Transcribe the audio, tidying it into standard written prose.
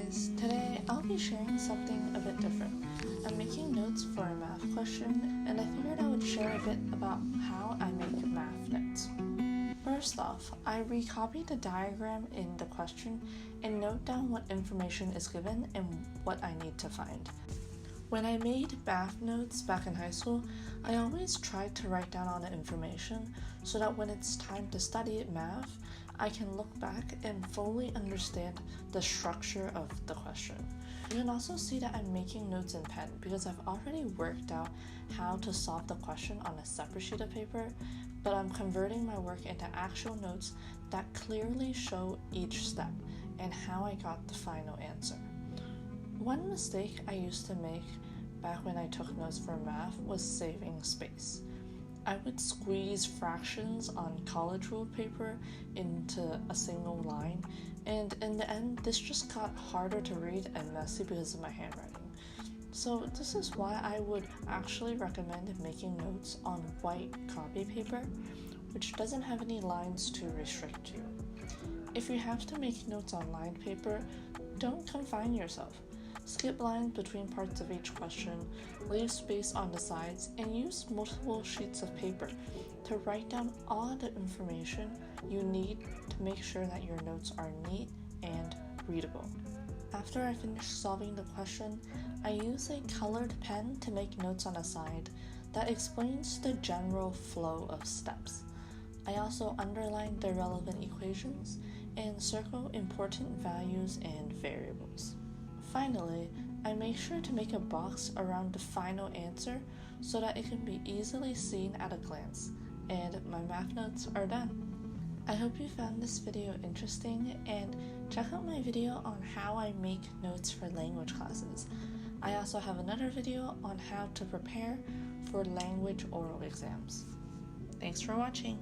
guys, today I'll be sharing something a bit different. I'm making notes for a math question, and I figured I would share a bit about how I make math notes. First off, I recopy the diagram in the question and note down what information is given and what I need to find. When I made math notes back in high school, I always tried to write down all the information so that when it's time to study math, I can look back and fully understand the structure of the question. You can also see that I'm making notes in pen because I've already worked out how to solve the question on a separate sheet of paper, but I'm converting my work into actual notes that clearly show each step and how I got the final answer. One mistake I used to make back when I took notes for math was saving space. I would squeeze fractions on college ruled paper into a single line, and in the end, this just got harder to read and messy because of my handwriting. So this is why I would actually recommend making notes on white copy paper, which doesn't have any lines to restrict you. If you have to make notes on lined paper, don't confine yourself. Skip lines between parts of each question, leave space on the sides, and use multiple sheets of paper to write down all the information you need to make sure that your notes are neat and readable. After I finish solving the question, I use a colored pen to make notes on the side that explains the general flow of steps. I also underline the relevant equations and circle important values and variables. Finally, I make sure to make a box around the final answer so that it can be easily seen at a glance, and my math notes are done. I hope you found this video interesting, and check out my video on how I make notes for language classes. I also have another video on how to prepare for language oral exams. Thanks for watching.